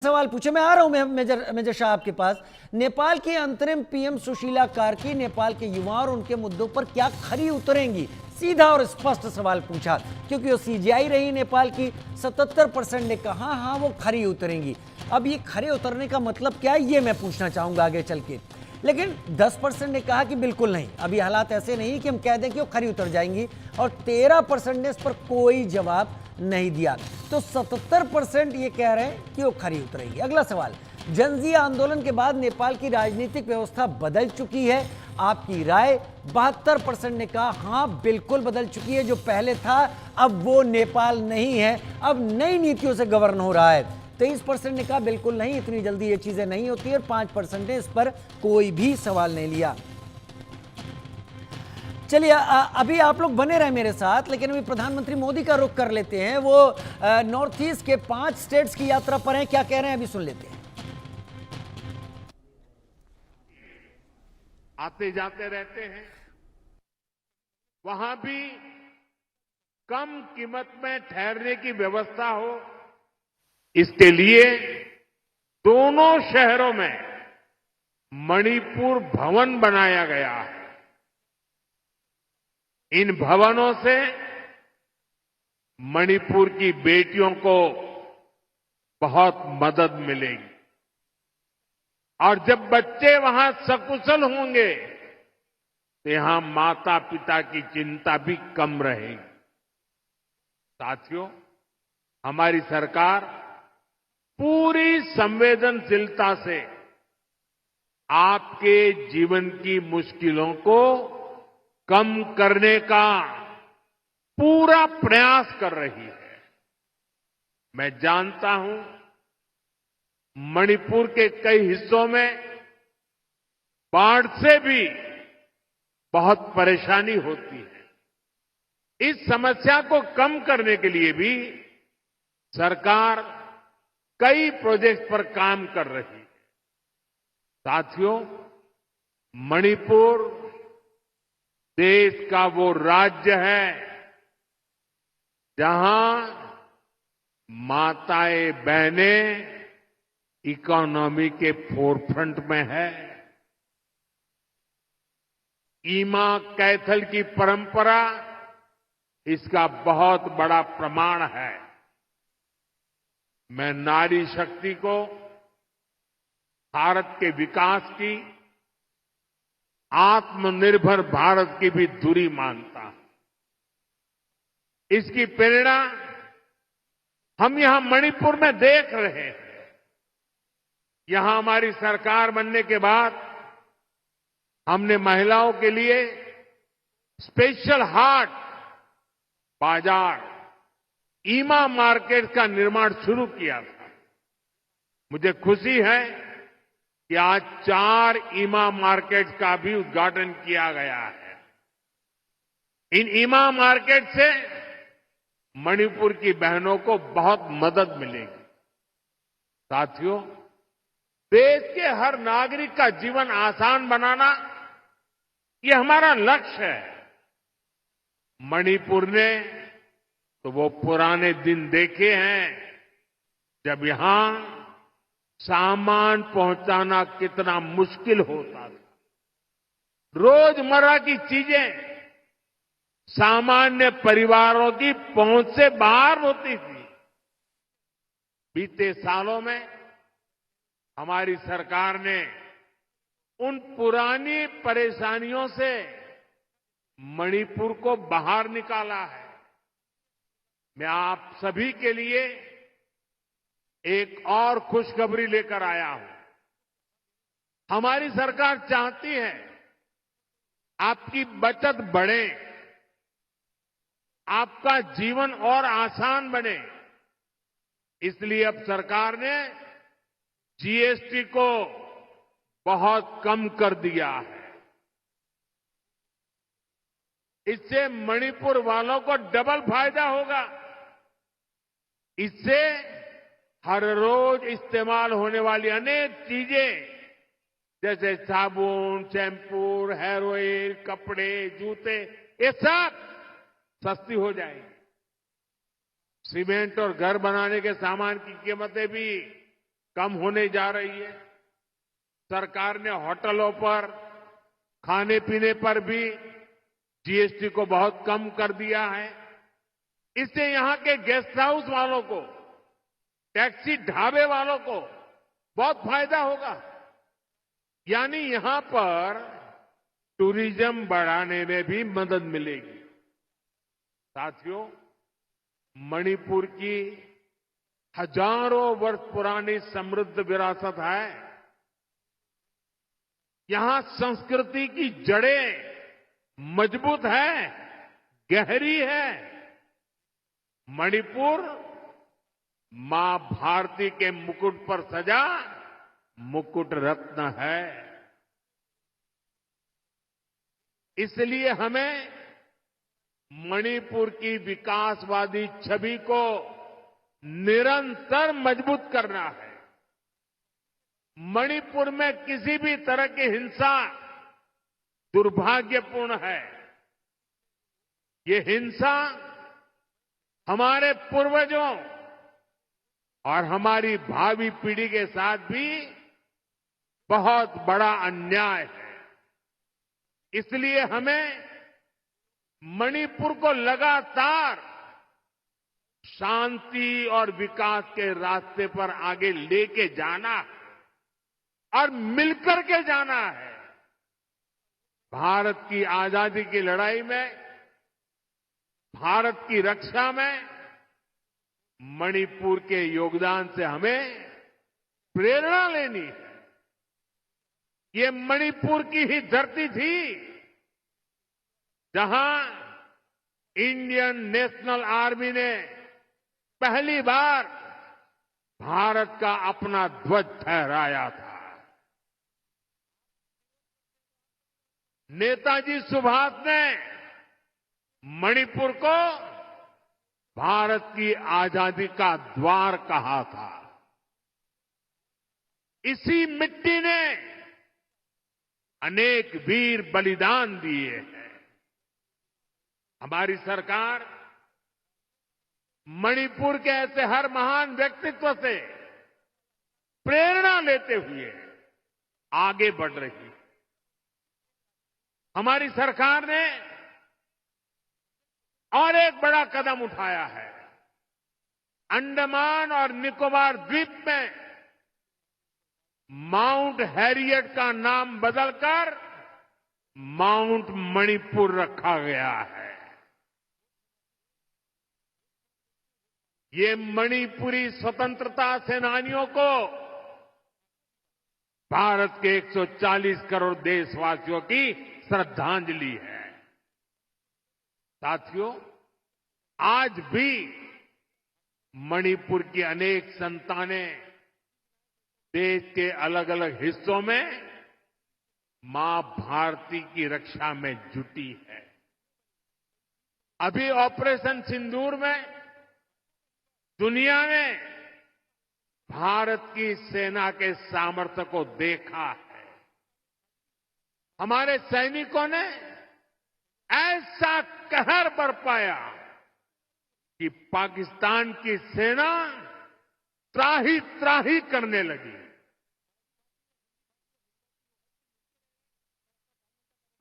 सवाल पूछे, मैं आ रहा हूं मेजर शाह आपके पास। नेपाल की अंतरिम पीएम सुशीला कार्की नेपाल के युवाओं और उनके मुद्दों पर क्या खरी उतरेंगी? सीधा और स्पष्ट सवाल पूछा, क्योंकि वो सीजीआई रही नेपाल की। 77% ने कहा हाँ वो खरी उतरेंगी। अब ये खरे उतरने का मतलब क्या है, ये मैं पूछना चाहूंगा आगे चल के। लेकिन 10% ने कहा कि बिल्कुल नहीं, अभी हालात ऐसे नहीं कि हम कह दें कि वो खरी उतर जाएंगी, और 13% ने इस पर कोई जवाब नहीं दिया। तो 77% ये कह रहे हैं कि वो खरी उतरेगी। अगला सवाल, जनजी आंदोलन के बाद नेपाल की राजनीतिक व्यवस्था बदल चुकी है, आपकी राय? 72% ने कहा हाँ बिल्कुल बदल चुकी है, जो पहले था अब वो नेपाल नहीं है, अब नई नीतियों से गवर्न हो रहा है। 23% ने कहा बिल्कुल नहीं, इतनी जल्दी ये चीजें नहीं होती, और 5% ने इस पर कोई भी सवाल नहीं लिया। चलिए अभी आप लोग बने रहे मेरे साथ, लेकिन अभी प्रधानमंत्री मोदी का रुख कर लेते हैं। वो नॉर्थ ईस्ट के 5 स्टेट्स की यात्रा पर हैं, क्या कह रहे हैं अभी सुन लेते हैं। आते जाते रहते हैं, वहां भी कम कीमत में ठहरने की व्यवस्था हो, इसके लिए दोनों शहरों में मणिपुर भवन बनाया गया है। इन भवनों से मणिपुर की बेटियों को बहुत मदद मिलेगी, और जब बच्चे वहां सकुशल होंगे तो यहां माता पिता की चिंता भी कम रहेगी। साथियों, हमारी सरकार पूरी संवेदनशीलता से आपके जीवन की मुश्किलों को कम करने का पूरा प्रयास कर रही है। मैं जानता हूं मणिपुर के कई हिस्सों में बाढ़ से भी बहुत परेशानी होती है। इस समस्या को कम करने के लिए भी सरकार कई प्रोजेक्ट पर काम कर रही है। साथियों, मणिपुर देश का वो राज्य है जहां माताएं बहनें इकोनॉमी के फोरफ्रंट में है। ईमा कैथल की परंपरा इसका बहुत बड़ा प्रमाण है। मैं नारी शक्ति को भारत के विकास की, आत्मनिर्भर भारत की भी धुरी मानता हूं। इसकी प्रेरणा हम यहां मणिपुर में देख रहे हैं। यहां हमारी सरकार बनने के बाद हमने महिलाओं के लिए स्पेशल हाट, बाजार, ईमा मार्केट का निर्माण शुरू किया था। मुझे खुशी है कि आज 4 ईमा मार्केट का भी उद्घाटन किया गया है। इन ईमा मार्केट से मणिपुर की बहनों को बहुत मदद मिलेगी। साथियों, देश के हर नागरिक का जीवन आसान बनाना ये हमारा लक्ष्य है। मणिपुर ने तो वो पुराने दिन देखे हैं जब यहां सामान पहुंचाना कितना मुश्किल होता था। रोजमर्रा की चीजें सामान्य परिवारों की पहुंच से बाहर होती थी। बीते सालों में हमारी सरकार ने उन पुरानी परेशानियों से मणिपुर को बाहर निकाला है। मैं आप सभी के लिए एक और खुशखबरी लेकर आया हूं। हमारी सरकार चाहती है आपकी बचत बढ़े, आपका जीवन और आसान बने। इसलिए अब सरकार ने जीएसटी को बहुत कम कर दिया है। इससे मणिपुर वालों को डबल फायदा होगा। इससे हर रोज इस्तेमाल होने वाली अनेक चीजें जैसे साबुन, शैम्पू, हेयर ऑयल, कपड़े, जूते, ये सब सस्ती हो जाएगी। सीमेंट और घर बनाने के सामान की कीमतें भी कम होने जा रही है। सरकार ने होटलों पर खाने पीने पर भी जीएसटी को बहुत कम कर दिया है। इससे यहां के गेस्ट हाउस वालों को, टैक्सी ढाबे वालों को बहुत फायदा होगा। यानी यहां पर टूरिज्म बढ़ाने में भी मदद मिलेगी। साथियों, मणिपुर की हजारों वर्ष पुरानी समृद्ध विरासत है। यहां संस्कृति की जड़ें मजबूत है, गहरी है। मणिपुर मां भारती के मुकुट पर सजा मुकुट रत्न है। इसलिए हमें मणिपुर की विकासवादी छवि को निरंतर मजबूत करना है। मणिपुर में किसी भी तरह की हिंसा दुर्भाग्यपूर्ण है। ये हिंसा हमारे पूर्वजों और हमारी भावी पीढ़ी के साथ भी बहुत बड़ा अन्याय है। इसलिए हमें मणिपुर को लगातार शांति और विकास के रास्ते पर आगे लेके जाना है और मिलकर के जाना है। भारत की आजादी की लड़ाई में, भारत की रक्षा में मणिपुर के योगदान से हमें प्रेरणा लेनी है। ये मणिपुर की ही धरती थी जहां इंडियन नेशनल आर्मी ने पहली बार भारत का अपना ध्वज फहराया था। नेताजी सुभाष ने मणिपुर को भारत की आजादी का द्वार कहा था। इसी मिट्टी ने अनेक वीर बलिदान दिए हैं। हमारी सरकार मणिपुर के ऐसे हर महान व्यक्तित्व से प्रेरणा लेते हुए आगे बढ़ रही है। हमारी सरकार ने और एक बड़ा कदम उठाया है। अंडमान और निकोबार द्वीप में माउंट हैरियट का नाम बदलकर माउंट मणिपुर रखा गया है। ये मणिपुरी स्वतंत्रता सेनानियों को भारत के 140 करोड़ देशवासियों की श्रद्धांजलि है। साथियों, आज भी मणिपुर की अनेक संतानें देश के अलग अलग हिस्सों में मां भारती की रक्षा में जुटी है। अभी ऑपरेशन सिंदूर में दुनिया ने भारत की सेना के सामर्थ्य को देखा है। हमारे सैनिकों ने ऐसा कहर बरपाया कि पाकिस्तान की सेना त्राही त्राही करने लगी।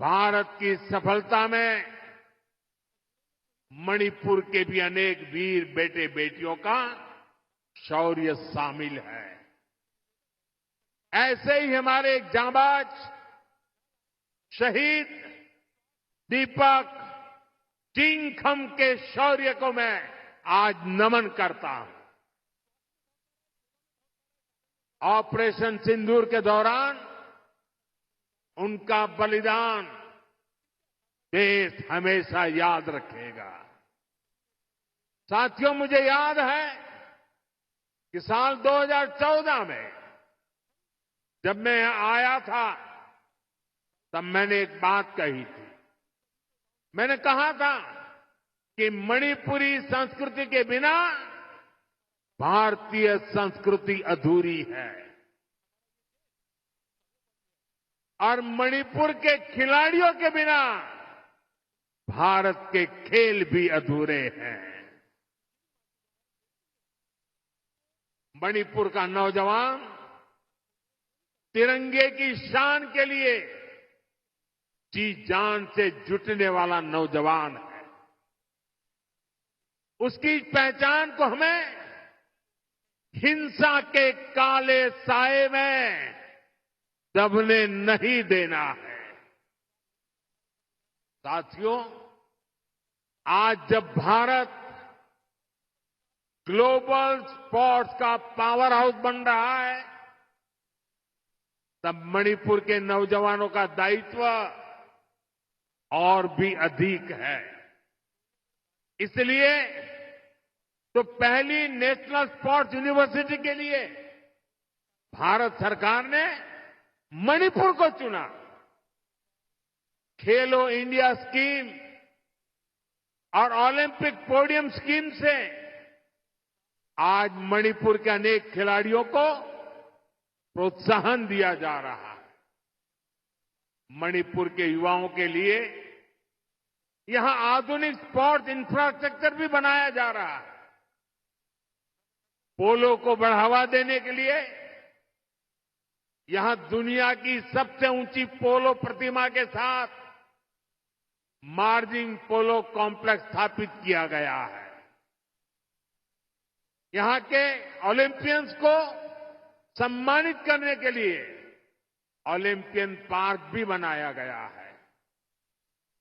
भारत की सफलता में मणिपुर के भी अनेक वीर बेटे बेटियों का शौर्य शामिल है। ऐसे ही हमारे एक जांबाज शहीद दीपक चिंगखम के शौर्य को मैं आज नमन करता हूं। ऑपरेशन सिंदूर के दौरान उनका बलिदान देश हमेशा याद रखेगा। साथियों, मुझे याद है कि साल 2014 में जब मैं यहां आया था तब मैंने एक बात कही थी। मैंने कहा था कि मणिपुरी संस्कृति के बिना भारतीय संस्कृति अधूरी है और मणिपुर के खिलाड़ियों के बिना भारत के खेल भी अधूरे हैं। मणिपुर का नौजवान तिरंगे की शान के लिए जी जान से जुटने वाला नौजवान है। उसकी पहचान को हमें हिंसा के काले साए में दबने नहीं देना है। साथियों, आज जब भारत ग्लोबल स्पोर्ट्स का पावर हाउस बन रहा है, तब मणिपुर के नौजवानों का दायित्व और भी अधिक है। इसलिए तो पहली नेशनल स्पोर्ट्स यूनिवर्सिटी के लिए भारत सरकार ने मणिपुर को चुना। खेलो इंडिया स्कीम और ओलंपिक पोडियम स्कीम से आज मणिपुर के अनेक खिलाड़ियों को प्रोत्साहन दिया जा रहा है। मणिपुर के युवाओं के लिए यहां आधुनिक स्पोर्ट्स इंफ्रास्ट्रक्चर भी बनाया जा रहा है। पोलो को बढ़ावा देने के लिए यहां दुनिया की सबसे ऊंची पोलो प्रतिमा के साथ मार्जिन पोलो कॉम्प्लेक्स स्थापित किया गया है। यहां के ओलंपियंस को सम्मानित करने के लिए ओलंपियन पार्क भी बनाया गया है।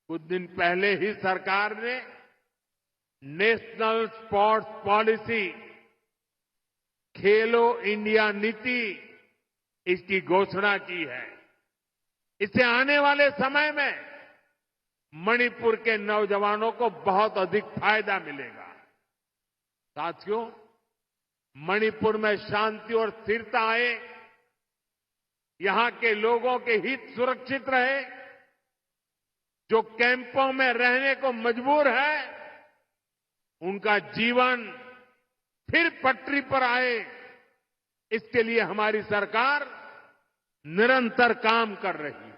कुछ दिन पहले ही सरकार ने नेशनल स्पोर्ट्स पॉलिसी खेलो इंडिया नीति इसकी घोषणा की है। इससे आने वाले समय में मणिपुर के नौजवानों को बहुत अधिक फायदा मिलेगा। साथियों, मणिपुर में शांति और स्थिरता आए, यहां के लोगों के हित सुरक्षित रहे, जो कैंपों में रहने को मजबूर है उनका जीवन फिर पटरी पर आए, इसके लिए हमारी सरकार निरंतर काम कर रही है।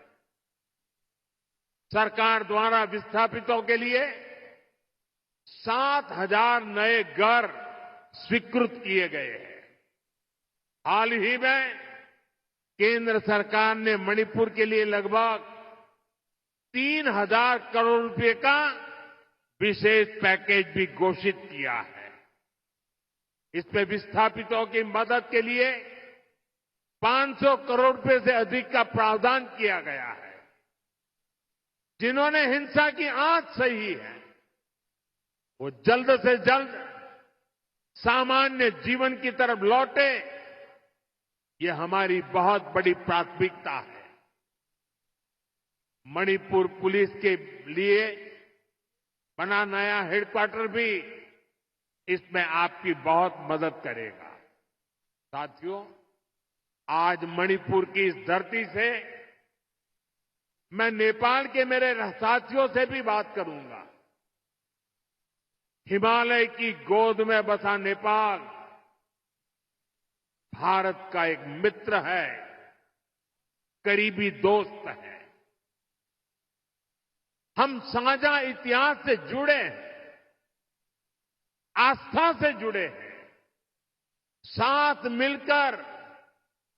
सरकार द्वारा विस्थापितों के लिए 7,000 नए घर स्वीकृत किए गए हैं। हाल ही में केंद्र सरकार ने मणिपुर के लिए लगभग 3,000 करोड़ रुपए का विशेष पैकेज भी घोषित किया है। इसमें विस्थापितों की मदद के लिए 500 करोड़ रुपए से अधिक का प्रावधान किया गया है। जिन्होंने हिंसा की आंच सही है, वो जल्द से जल्द सामान्य जीवन की तरफ लौटे, ये हमारी बहुत बड़ी प्राथमिकता है। मणिपुर पुलिस के लिए बना नया हेडक्वार्टर भी इसमें आपकी बहुत मदद करेगा। साथियों, आज मणिपुर की इस धरती से मैं नेपाल के मेरे साथियों से भी बात करूंगा। हिमालय की गोद में बसा नेपाल भारत का एक मित्र है, करीबी दोस्त है। हम साझा इतिहास से जुड़े हैं, आस्था से जुड़े हैं, साथ मिलकर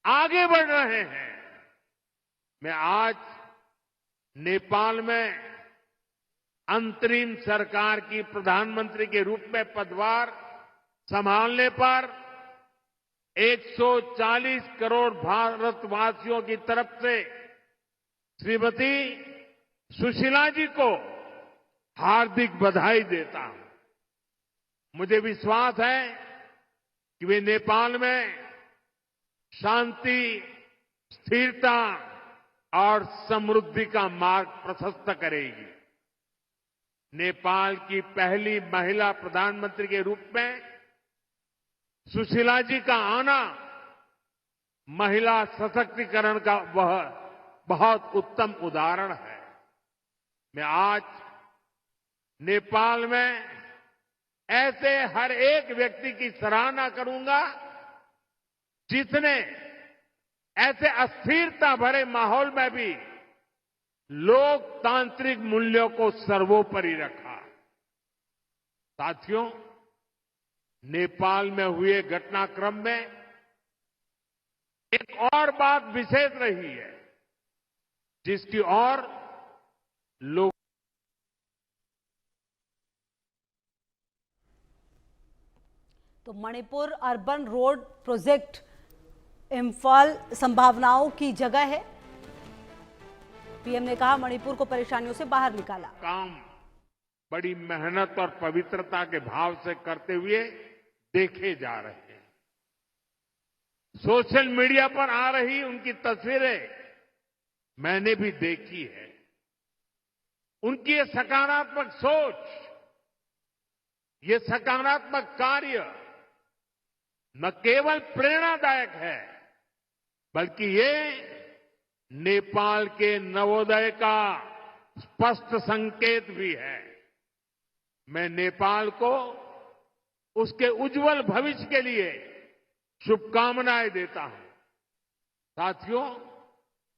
आगे बढ़ रहे हैं। मैं आज नेपाल में अंतरिम सरकार की प्रधानमंत्री के रूप में पदभार संभालने पर 140 करोड़ भारतवासियों की तरफ से श्रीमती सुशीला जी को हार्दिक बधाई देता हूं। मुझे विश्वास है कि वे नेपाल में शांति, स्थिरता और समृद्धि का मार्ग प्रशस्त करेगी। नेपाल की पहली महिला प्रधानमंत्री के रूप में सुशीला जी का आना महिला सशक्तिकरण का वह बहुत उत्तम उदाहरण है। मैं आज नेपाल में ऐसे हर एक व्यक्ति की सराहना करूंगा जिसने ऐसे अस्थिरता भरे माहौल में भी लोकतांत्रिक मूल्यों को सर्वोपरि रखा। साथियों, नेपाल में हुए घटनाक्रम में एक और बात विशेष रही है, जिसकी ओर लोग तो Manipur urban road project Imphal संभावनाओं की जगह है। पीएम ने कहा मणिपुर को परेशानियों से बाहर निकाला। काम बड़ी मेहनत और पवित्रता के भाव से करते हुए देखे जा रहे हैं। सोशल मीडिया पर आ रही उनकी तस्वीरें मैंने भी देखी है। उनकी ये सकारात्मक सोच, ये सकारात्मक कार्य न केवल प्रेरणादायक है, बल्कि ये नेपाल के नवोदय का स्पष्ट संकेत भी है। मैं नेपाल को उसके उज्जवल भविष्य के लिए शुभकामनाएं देता हूं। साथियों,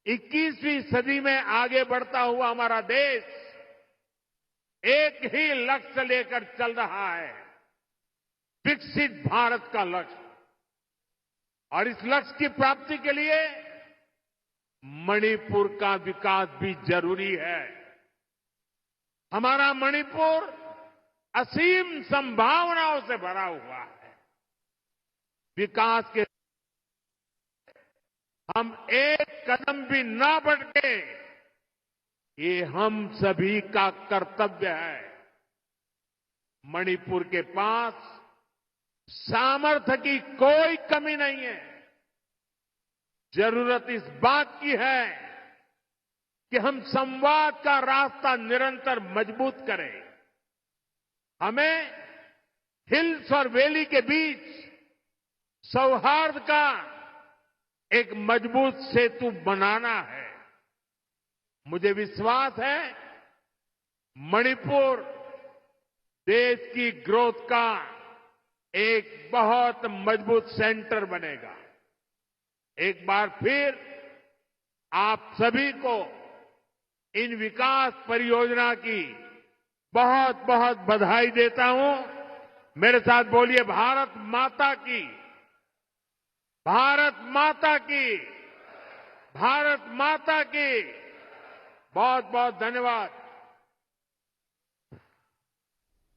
21वीं सदी में आगे बढ़ता हुआ हमारा देश एक ही लक्ष्य लेकर चल रहा है, विकसित भारत का लक्ष्य। और इस लक्ष्य की प्राप्ति के लिए मणिपुर का विकास भी जरूरी है। हमारा मणिपुर असीम संभावनाओं से भरा हुआ है। विकास के हम एक कदम भी ना बढ़े, ये हम सभी का कर्तव्य है। मणिपुर के पास सामर्थ्य की कोई कमी नहीं है। जरूरत इस बात की है कि हम संवाद का रास्ता निरंतर मजबूत करें। हमें हिल्स और वैली के बीच सौहार्द का एक मजबूत सेतु बनाना है। मुझे विश्वास है मणिपुर देश की ग्रोथ का एक बहुत मजबूत सेंटर बनेगा। एक बार फिर आप सभी को इन विकास परियोजना की बहुत बहुत बधाई देता हूं। मेरे साथ बोलिए, भारत माता की, भारत माता की, भारत माता की। बहुत बहुत धन्यवाद।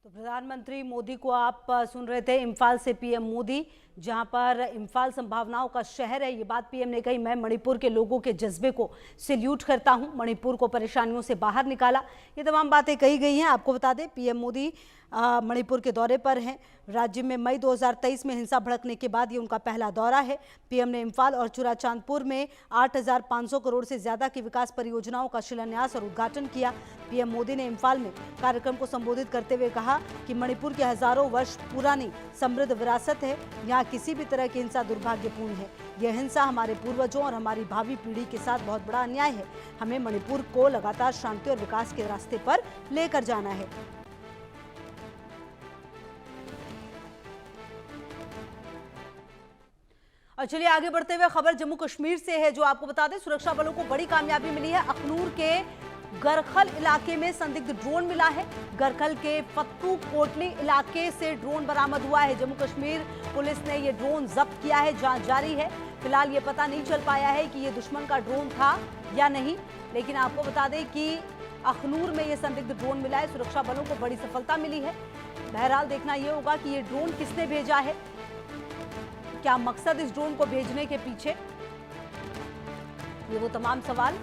तो प्रधानमंत्री मोदी को आप सुन रहे थे इम्फाल से पीएम मोदी, जहां पर इम्फाल संभावनाओं का शहर है, ये बात पीएम ने कही। मैं मणिपुर के लोगों के जज्बे को सैल्यूट करता हूं, मणिपुर को परेशानियों से बाहर निकाला। ये तमाम बातें कही गई हैं। आपको बता दें पीएम मोदी मणिपुर के दौरे पर हैं। राज्य में मई 2023 में हिंसा भड़कने के बाद ये उनका पहला दौरा है। पीएम ने इम्फाल और चुराचांदपुर में 8,500 करोड़ से ज्यादा की विकास परियोजनाओं का शिलान्यास और उद्घाटन किया। पीएम मोदी ने इम्फाल में कार्यक्रम को संबोधित करते हुए कहा कि मणिपुर की हजारों वर्ष पुरानी समृद्ध विरासत है। यहाँ किसी भी तरह की हिंसा दुर्भाग्यपूर्ण है। यह हिंसा हमारे पूर्वजों और हमारी भावी पीढ़ी के साथ बहुत बड़ा अन्याय है। हमें मणिपुर को लगातार शांति और विकास के रास्ते पर लेकर जाना है। और चलिए आगे बढ़ते हुए खबर जम्मू कश्मीर से है, जो आपको बता दें सुरक्षा बलों को बड़ी कामयाबी मिली है। अखनूर के गरखल इलाके में संदिग्ध ड्रोन मिला है। गरखल के फत्तू कोटली इलाके से ड्रोन बरामद हुआ है। जम्मू कश्मीर पुलिस ने यह ड्रोन जब्त किया है, जांच जारी है। फिलहाल ये पता नहीं चल पाया है कि ये दुश्मन का ड्रोन था या नहीं, लेकिन आपको बता दें कि अखनूर में ये संदिग्ध ड्रोन मिला है। सुरक्षा बलों को बड़ी सफलता मिली है। बहरहाल देखना यह होगा कि ये ड्रोन किसने भेजा है, क्या मकसद इस ड्रोन को भेजने के पीछे, ये वो तमाम सवाल।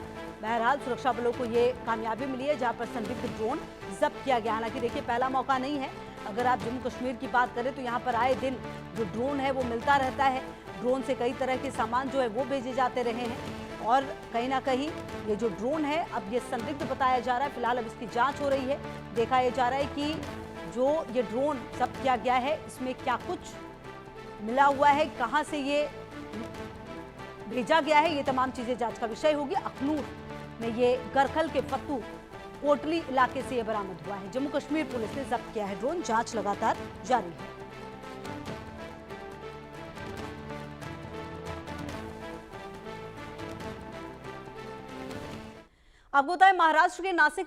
बहरहाल सुरक्षा बलों को ये कामयाबी मिली है जहां पर संदिग्ध ड्रोन जब्त किया गया। हालांकि देखिए पहला मौका नहीं है। अगर आप जम्मू कश्मीर की बात करें तो यहाँ पर आए दिन जो ड्रोन है वो मिलता रहता है। ड्रोन से कई तरह के सामान जो है वो भेजे जाते रहे हैं और कहीं ना कहीं ये जो ड्रोन है अब ये संदिग्ध बताया जा रहा है। फिलहाल अब इसकी जाँच हो रही है। देखा यह जा रहा है कि जो ये ड्रोन जब्त किया गया है इसमें क्या कुछ मिला हुआ है, कहां से ये भेजा गया है, ये तमाम चीजें जांच का विषय होगी। अखनूर में ये गरखल के फत्तू कोटली इलाके से ये बरामद हुआ है। जम्मू कश्मीर पुलिस ने जब्त किया है ड्रोन, जांच लगातार जारी है। आपको बताएं महाराष्ट्र के नासिक